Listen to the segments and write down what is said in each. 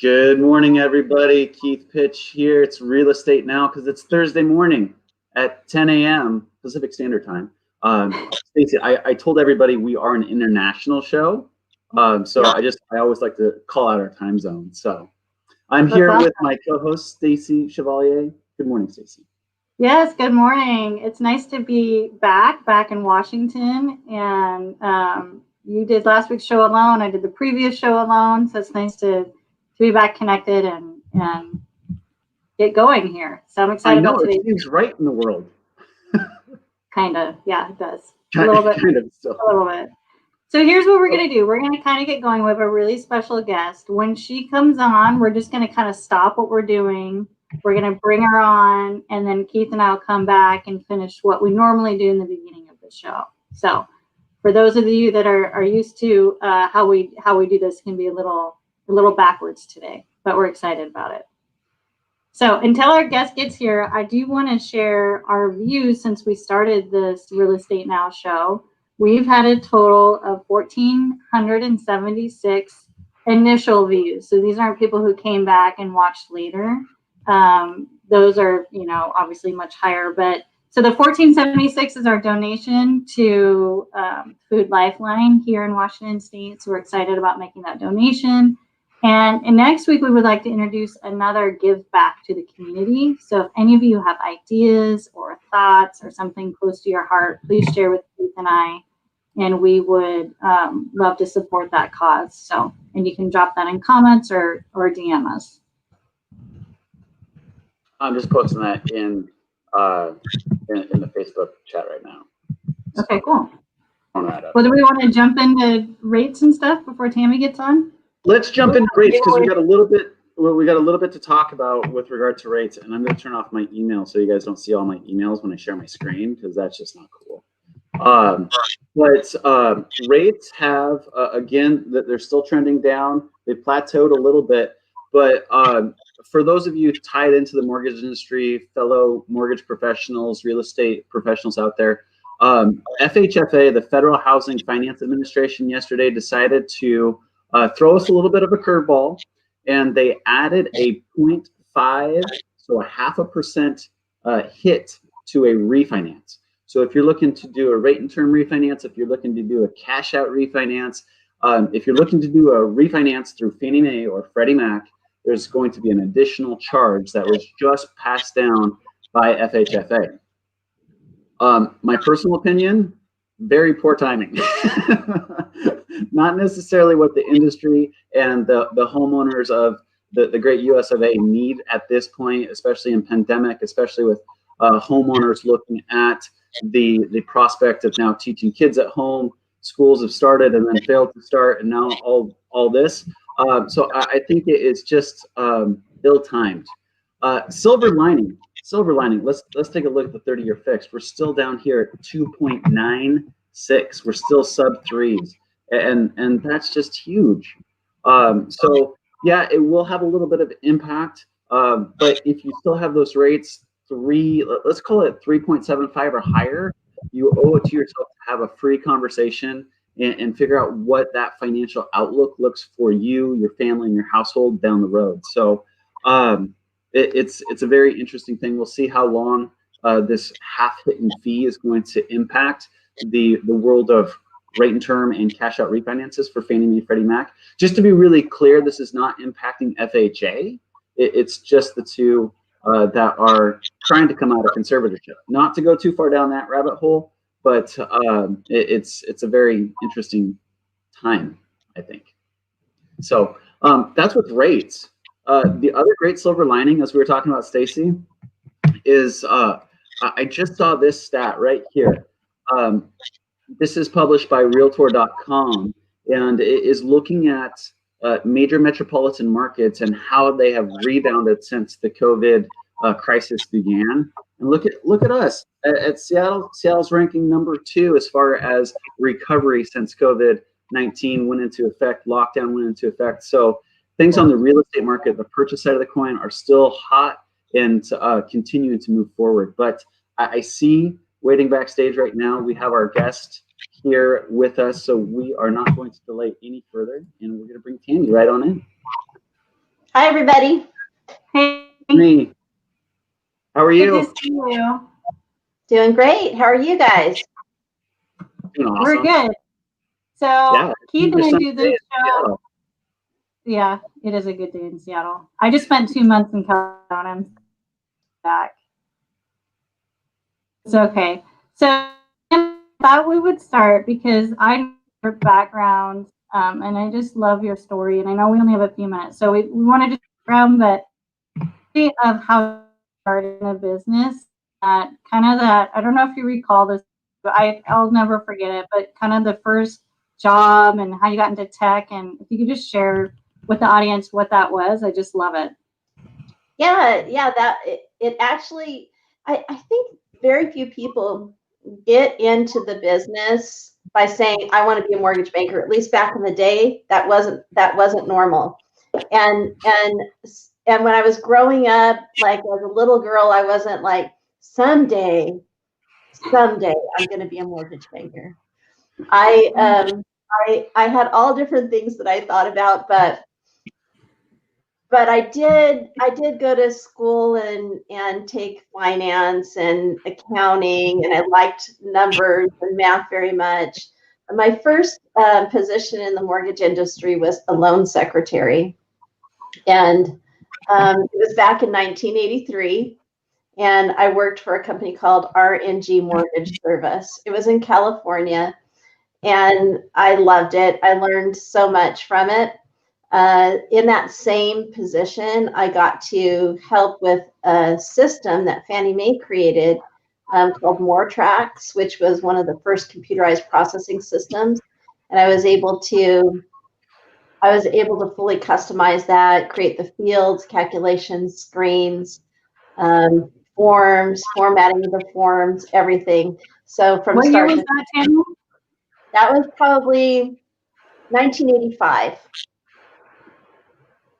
Good morning, everybody. Keith Pitch here. It's Real Estate Now because it's Thursday morning at 10 a.m. Pacific Standard Time. Stacey, I told everybody we are an international show, so I always like to call out our time zone. So I'm That's here awesome. with my co-host Stacey Chevalier. Good morning, Stacey. Yes, good morning. It's nice to be back in Washington. And you did last week's show alone. I did the previous show alone. So it's nice to be back connected and get going here. So I'm I excited know about it today. seems right in the world. Kind of. Yeah, it does. A Kind little bit. of still. A little bit. So here's what we're going to do. We're going to kind of get going with a really special guest. When she comes on, we're just going to kind of stop what we're doing. We're going to bring her on, and then Keith and I will come back and finish what we normally do in the beginning of the show. So for those of you that are used to how we do this, can be a little backwards today, but we're excited about it. So until our guest gets here, I do want to share our views since we started this Real Estate Now show. We've had a total of 1,476 initial views. So these aren't people who came back and watched later. Those are, obviously much higher. But so the 1,476 is our donation to Food Lifeline here in Washington State. So we're excited about making that donation. And next week, we would like to introduce another give back to the community. So if any of you have ideas or thoughts or something close to your heart, please share with Keith and I, and we would love to support that cause. So, and you can drop that in comments or DM us. I'm just posting that in the Facebook chat right now. Okay, cool. Well, do we want to jump into rates and stuff before Tammy gets on? Let's jump into rates because we got a little bit to talk about with regard to rates, and I'm going to turn off my email so you guys don't see all my emails when I share my screen because that's just not cool. But rates have again that they're still trending down. They plateaued a little bit, but for those of you tied into the mortgage industry, fellow mortgage professionals, real estate professionals out there, FHFA, the Federal Housing Finance Administration, yesterday decided to throw us a little bit of a curveball, and they added a 0.5, so a 0.5% hit to a refinance. So if you're looking to do a rate and term refinance, if you're looking to do a cash out refinance, if you're looking to do a refinance through Fannie Mae or Freddie Mac, there's going to be an additional charge that was just passed down by FHFA. My personal opinion, very poor timing. Not necessarily what the industry and the homeowners of the great US of A need at this point, especially in pandemic, especially with homeowners looking at the prospect of now teaching kids at home. Schools have started and then failed to start, and now all this. So I think it is just ill-timed. Silver lining. Let's take a look at the 30-year fixed. We're still down here at 2.96. We're still sub threes, and that's just huge. So yeah, it will have a little bit of impact. But if you still have those rates, let's call it 3.75 or higher, you owe it to yourself to have a free conversation and figure out what that financial outlook looks for you, your family, and your household down the road. So it's a very interesting thing. We'll see how long this half-hidden fee is going to impact the world of rate and term and cash out refinances for Fannie Mae, Freddie Mac. Just to be really clear, this is not impacting FHA. It's just the two that are trying to come out of conservatorship. Not to go too far down that rabbit hole, but it's a very interesting time, I think. So that's with rates. The other great silver lining, as we were talking about, Stacey, is I just saw this stat right here. This is published by Realtor.com, and it is looking at major metropolitan markets and how they have rebounded since the COVID crisis began. And look at us at Seattle. Seattle's ranking number 2 as far as recovery since COVID-19 went into effect, lockdown went into effect. So things on the real estate market, the purchase side of the coin, are still hot and continuing to move forward. But I see, waiting backstage right now, we have our guest here with us, so we are not going to delay any further, and we're going to bring Tammy right on in. Hi, everybody. Hey, Me. How are good you? to see you. Doing great. How are you guys? Doing awesome. We're good. So Yeah. Keith and I do this Yeah. show. Yeah, it is a good day in Seattle. I just spent 2 months in California. I'm back. It's okay. So I thought we would start because I know your background, and I just love your story. And I know we only have a few minutes, so we wanted to background, but of how you started in a business, that kind of that. I don't know if you recall this, but I'll never forget it. But kind of the first job and how you got into tech, and if you could just share with the audience what that was, I just love it. Yeah. That it actually, I think very few people get into the business by saying, I want to be a mortgage banker. At least back in the day, that wasn't normal. And when I was growing up, like as a little girl, I wasn't like, someday I'm going to be a mortgage banker. I had all different things that I thought about, but I did go to school and take finance and accounting, and I liked numbers and math very much. My first position in the mortgage industry was a loan secretary, and it was back in 1983. And I worked for a company called RNG Mortgage Service. It was in California, and I loved it. I learned so much from it. In that same position, I got to help with a system that Fannie Mae created called MoreTracks, which was one of the first computerized processing systems. And I was able to fully customize that, create the fields, calculations, screens, forms, formatting of the forms, everything. So from What year start was to that, Tammy? that was probably 1985.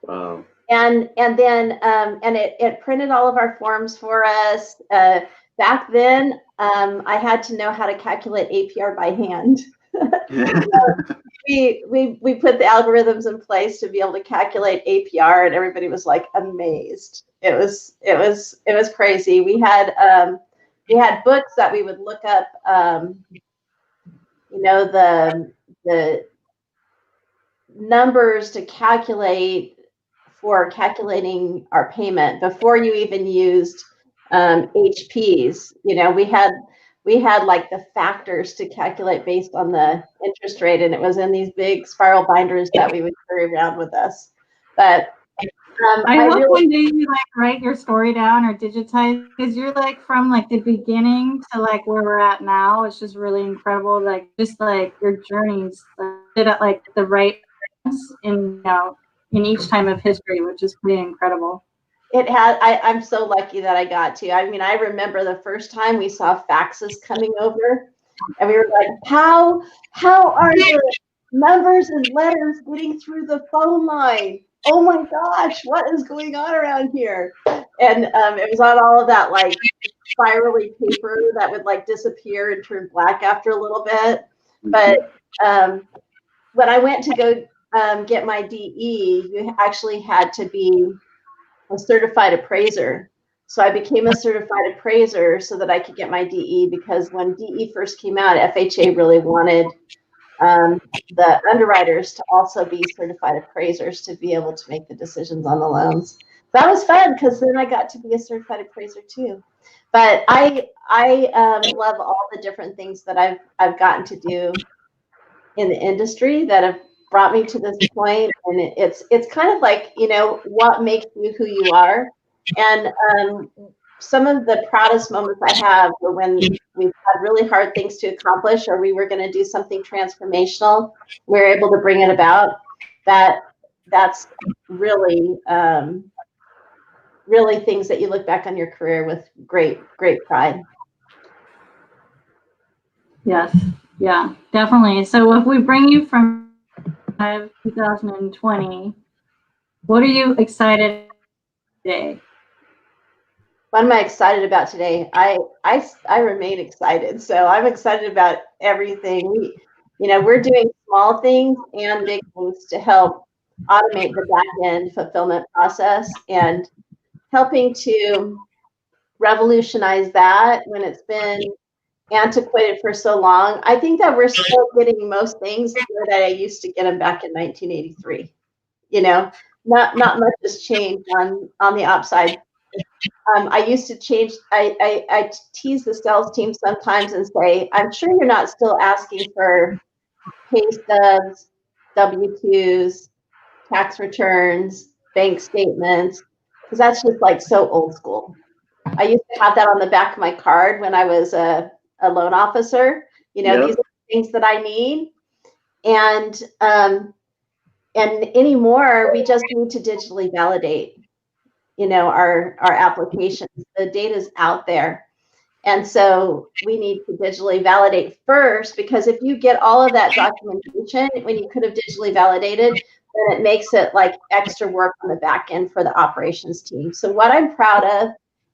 Wow. And then it printed all of our forms for us. Back then, I had to know how to calculate APR by hand. We put the algorithms in place to be able to calculate APR, and everybody was like amazed. It was crazy. We had books that we would look up, the numbers to calculate for calculating our payment before you even used HPs. We had like the factors to calculate based on the interest rate, and it was in these big spiral binders that we would carry around with us. But I hope one day you like write your story down or digitize, because you're like from like the beginning to like where we're at now. It's just really incredible. Like just like your journeys at like the right in in each time of history, which is pretty incredible. It had. I'm so lucky that I got to. I mean, I remember the first time we saw faxes coming over, and we were like, "How are the numbers and letters getting through the phone line? Oh my gosh, what is going on around here?" And it was on all of that like spirally paper that would like disappear and turn black after a little bit. But when I went to go get my DE, you actually had to be a certified appraiser. So I became a certified appraiser so that I could get my DE, because when DE first came out, FHA really wanted the underwriters to also be certified appraisers to be able to make the decisions on the loans. That was fun because then I got to be a certified appraiser too. But I love all the different things that I've gotten to do in the industry that have brought me to this point, and it's kind of like what makes you who you are. And some of the proudest moments I have were when we've had really hard things to accomplish, or we were going to do something transformational. We were able to bring it about. That's really really things that you look back on your career with great pride. Yes, yeah, definitely. So if we bring you from 2020, what are you excited today? What am I excited about today? I remain excited. So I'm excited about everything. We're doing small things and big things to help automate the back end fulfillment process and helping to revolutionize that when it's been antiquated for so long. I think that we're still getting most things the way that I used to get them back in 1983. You know, not much has changed on the upside. I used to change. I tease the sales team sometimes and say, "I'm sure you're not still asking for pay stubs, W-2s, tax returns, bank statements, because that's just like so old school." I used to have that on the back of my card when I was a loan officer. You know, Yep. these are the things that I need. And anymore, we just need to digitally validate, you know, our applications. The data's out there. And so we need to digitally validate first, because if you get all of that documentation when you could have digitally validated, then it makes it like extra work on the back end for the operations team. So what I'm proud of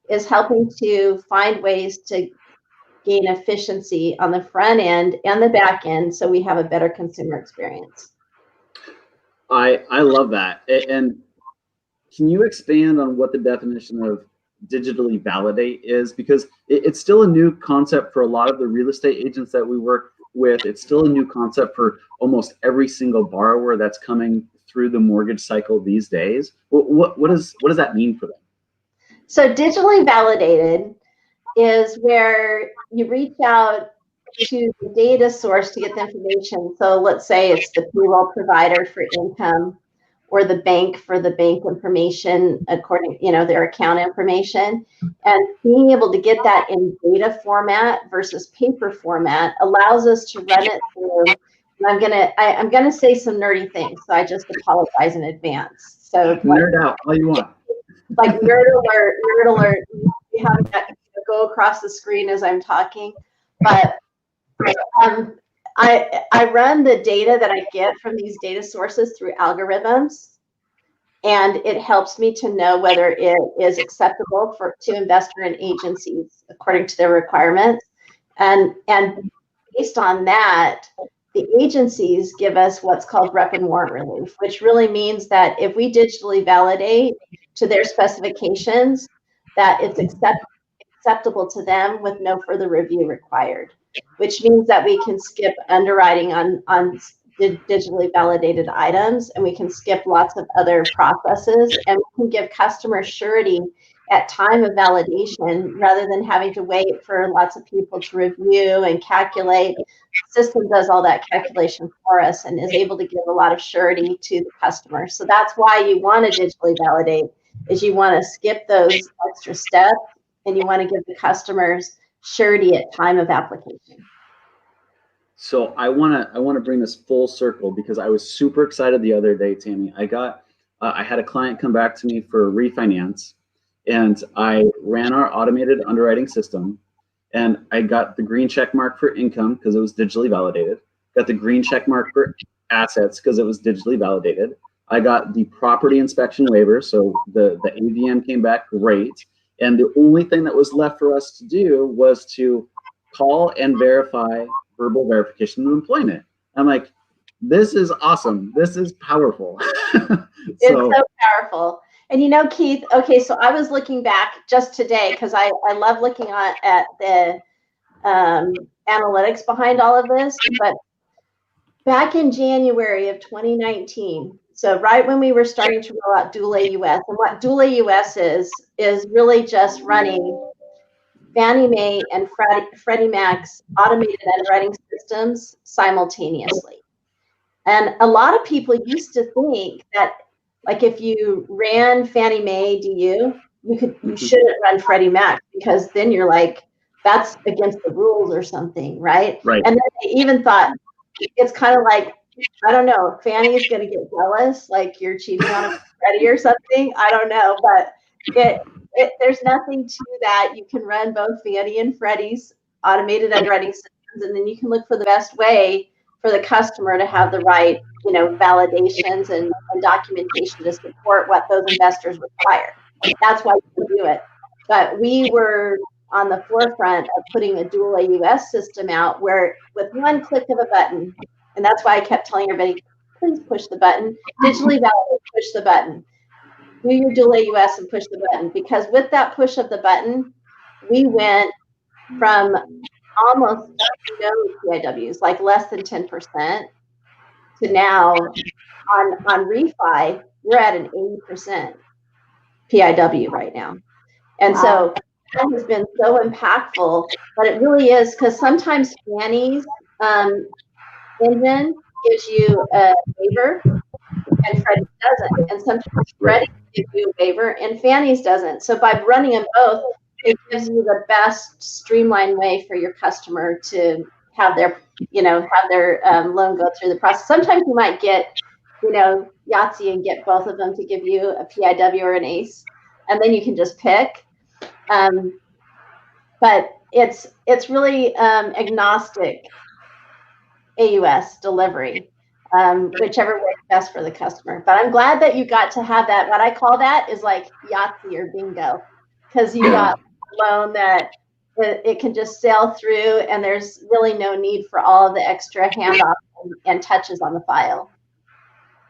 is helping to find ways to gain efficiency on the front end and the back end so we have a better consumer experience. I love that. And can you expand on what the definition of digitally validate is? Because it's still a new concept for a lot of the real estate agents that we work with. It's still a new concept for almost every single borrower that's coming through the mortgage cycle these days. What does that mean for them? So digitally validated is where you reach out to the data source to get the information. So let's say it's the payroll provider for income, or the bank for the bank information according, you know, their account information. And being able to get that in data format versus paper format allows us to run it through. And I'm gonna say some nerdy things, so I just apologize in advance. So nerd out all you want. Like nerd alert. You have to go across the screen as I'm talking, but I run the data that I get from these data sources through algorithms, and it helps me to know whether it is acceptable to investor and agencies according to their requirements. And based on that, the agencies give us what's called rep and warrant relief, which really means that if we digitally validate to their specifications, that it's acceptable to them with no further review required, which means that we can skip underwriting on digitally validated items, and we can skip lots of other processes, and we can give customers surety at time of validation rather than having to wait for lots of people to review and calculate. The system does all that calculation for us and is able to give a lot of surety to the customer. So that's why you want to digitally validate, is you want to skip those extra steps, and you want to give the customers surety at time of application. So I want to bring this full circle, because I was super excited the other day, Tammy. I had a client come back to me for a refinance, and I ran our automated underwriting system, and I got the green check mark for income because it was digitally validated. Got the green check mark for assets because it was digitally validated. I got the property inspection waiver, so the AVM came back great. And the only thing that was left for us to do was to call and verify verbal verification of employment. I'm like, this is awesome. This is powerful. It's so powerful. And you know, Keith, okay, so I was looking back just today because I love looking at the analytics behind all of this. But back in January of 2019, so right when we were starting to roll out Dual AUS, and what Dual AUS is really just running Fannie Mae and Freddie Mac's automated underwriting systems simultaneously. And a lot of people used to think that, like, if you ran Fannie Mae DU, you shouldn't run Freddie Mac, because then you're like, that's against the rules or something, right? Right. And then they even thought it's kind of like, I don't know, Fannie's going to get jealous, like you're cheating on Freddie or something. I don't know, but there's nothing to that. You can run both Fannie and Freddie's automated underwriting systems, and then you can look for the best way for the customer to have the right, you know, validations and documentation to support what those investors require. That's why you can do it. But we were on the forefront of putting a Dual AUS system out where, with one click of a button, and that's why I kept telling everybody, please push the button. Digitally validate, push the button. Do your dual AUS and push the button, because with that push of the button, we went from almost no PIWs, like less than 10%, to now on refi, we're at an 80% PIW right now. And so that has been so impactful, but it really is, because sometimes Fannie's engine gives you a waiver and Freddie doesn't. And sometimes Freddie gives you a waiver and Fannie's doesn't. So by running them both, it gives you the best streamlined way for your customer to have their, loan go through the process. Sometimes you might get, Yahtzee and get both of them to give you a PIW or an ACE, and then you can just pick. But it's really agnostic AUS delivery, whichever way is best for the customer. But I'm glad that you got to have that. What I call that is like Yahtzee or bingo, because you got a loan that it can just sail through, and there's really no need for all of the extra handoffs and touches on the file.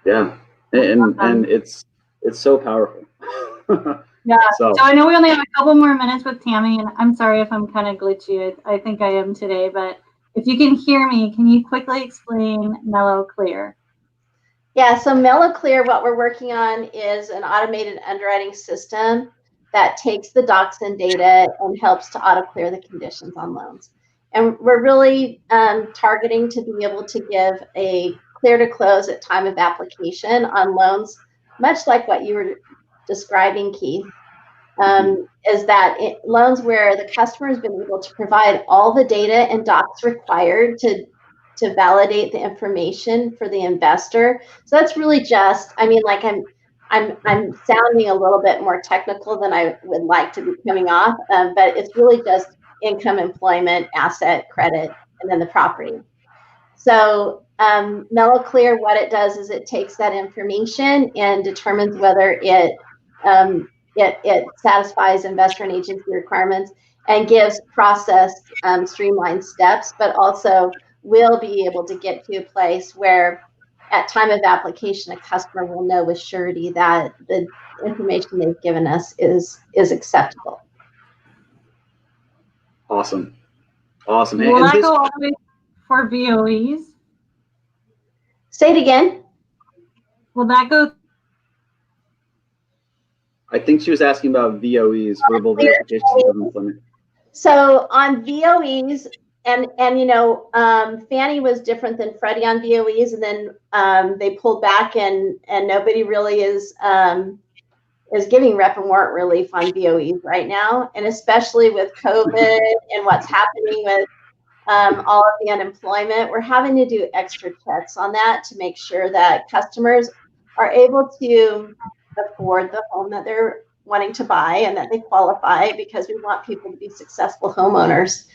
Yeah, and it's so powerful. Yeah. So I know we only have a couple more minutes with Tammy, and I'm sorry if I'm kind of glitchy. I think I am today, but if you can hear me, can you quickly explain Mellow Clear? Yeah, so Mellow Clear, what we're working on is an automated underwriting system that takes the docs and data and helps to auto clear the conditions on loans. And we're really targeting to be able to give a clear to close at time of application on loans, much like what you were describing, Keith, is that loans where the customer has been able to provide all the data and docs required to validate the information for the investor. So that's really just, I'm sounding a little bit more technical than I would like to be coming off, but it's really just income, employment, asset, credit, and then the property. So Mellow Clear, what it does is it takes that information and determines whether it satisfies investor and agency requirements, and gives process streamlined steps, but also will be able to get to a place where at time of application, a customer will know with surety that the information they've given us is acceptable. Awesome. Will that go all the way for VOEs? Say it again. Will that go? I think she was asking about VOEs, verbal verifications of employment. So on VOEs, and Fannie was different than Freddie on VOEs, and then they pulled back, and nobody really is giving rep and warrant relief on VOEs right now, and especially with COVID and what's happening with all of the unemployment, we're having to do extra checks on that to make sure that customers are able to afford the home that they're wanting to buy and that they qualify, because we want people to be successful homeowners.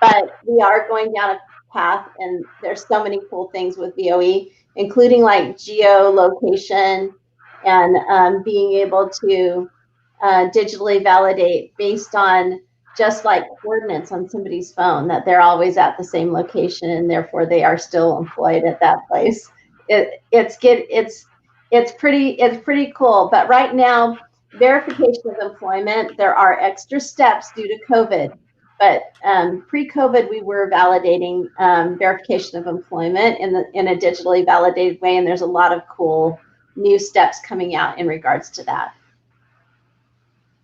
But we are going down a path, and there's so many cool things with VOE, including like geolocation and being able to digitally validate based on just like coordinates on somebody's phone that they're always at the same location, and therefore they are still employed at that place. It's pretty cool. But right now, verification of employment, there are extra steps due to COVID. But pre-COVID, we were validating verification of employment in a digitally validated way, and there's a lot of cool new steps coming out in regards to that.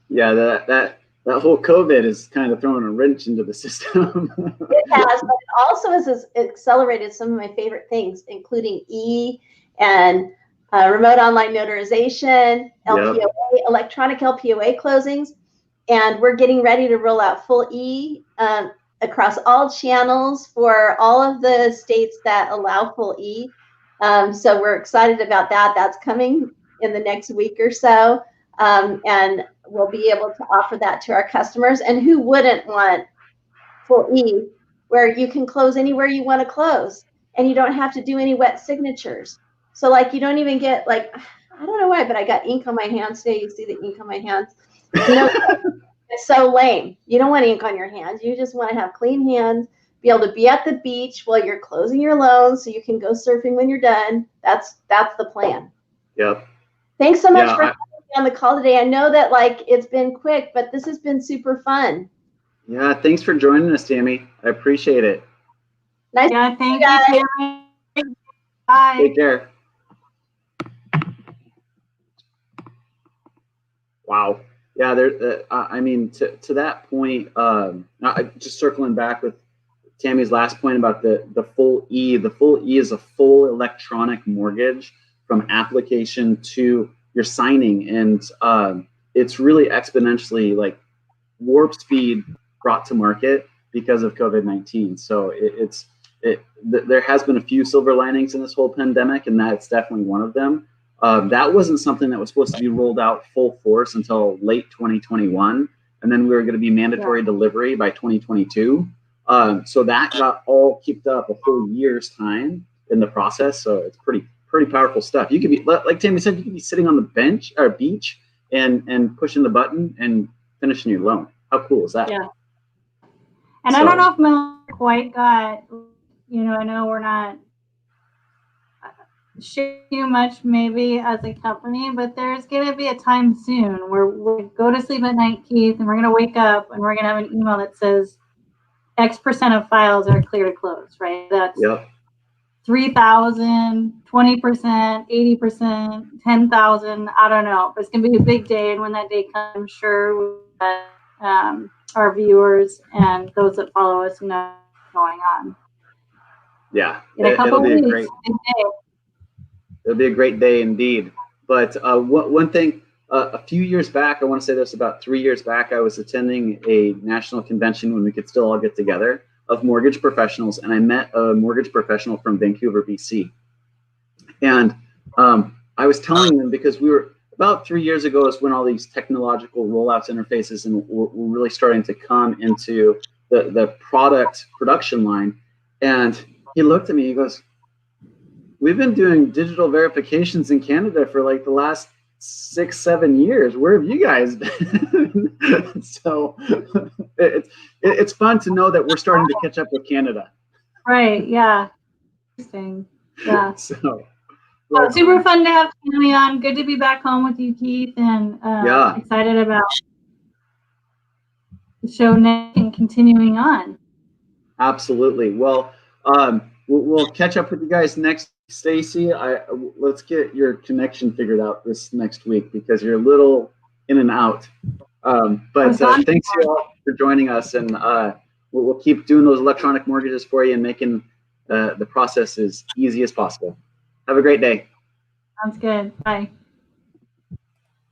Yeah, that whole COVID is kind of throwing a wrench into the system. It has, but it also has accelerated some of my favorite things, including and remote online notarization, LPOA, electronic LPOA closings. And we're getting ready to roll out full E across all channels for all of the states that allow full E. So we're excited about that. That's coming in the next week or so. And we'll be able to offer that to our customers. And who wouldn't want full E, where you can close anywhere you want to close and you don't have to do any wet signatures. So like you don't even get like, I don't know why, but I got ink on my hands today. You see the ink on my hands. It's so lame. You don't want ink on your hands. You just want to have clean hands, be able to be at the beach while you're closing your loan so you can go surfing when you're done. That's the plan. Yep. Thanks so much for having me on the call today. I know that like it's been quick, but this has been super fun. Yeah, thanks for joining us, Tammy. I appreciate it. Nice. Yeah, thank you, Tammy. Bye. Take care. Wow. Yeah, there. I mean, to that point, just circling back with Tammy's last point about the full E. The full E is a full electronic mortgage from application to your signing, and it's really exponentially like warp speed brought to market because of COVID-19. So there has been a few silver linings in this whole pandemic, and that's definitely one of them. That wasn't something that was supposed to be rolled out full force until late 2021, and then we were going to be mandatory delivery by 2022. So that got all kicked up a whole year's time in the process. So it's pretty powerful stuff. You could be, like Tammy said, you could be sitting on the bench or beach and pushing the button and finishing your loan. How cool is that? Yeah. And so, I don't know if Miller quite got, I know we're not sharing too much maybe as a company, but there's going to be a time soon where we go to sleep at night, Keith, and we're going to wake up and we're going to have an email that says X% of files are clear to close, right? That's 3,000, 20%, 80%, 10,000. I don't know. It's going to be a big day. And when that day comes, I'm sure our viewers and those that follow us know what's going on. Yeah. In a couple it'll of be weeks. It'll be a great day indeed. But one thing, a few years back, I want to say this, about 3 years back, I was attending a national convention when we could still all get together of mortgage professionals, and I met a mortgage professional from Vancouver, BC. And I was telling them, because we were about 3 years ago is when all these technological rollouts, interfaces, and we're really starting to come into the product production line. And he looked at me, he goes, "We've been doing digital verifications in Canada for like the last 6-7 years. Where have you guys been?" So it's fun to know that we're starting to catch up with Canada. Right. Yeah. Interesting. Yeah. So super fun to have Tammy on. Good to be back home with you, Keith, and excited about the show next and continuing on. Absolutely. Well, we'll catch up with you guys next. Stacy, let's get your connection figured out this next week because you're a little in and out. But thanks you all for joining us, and we'll keep doing those electronic mortgages for you and making the process as easy as possible. Have a great day. Sounds good. Bye.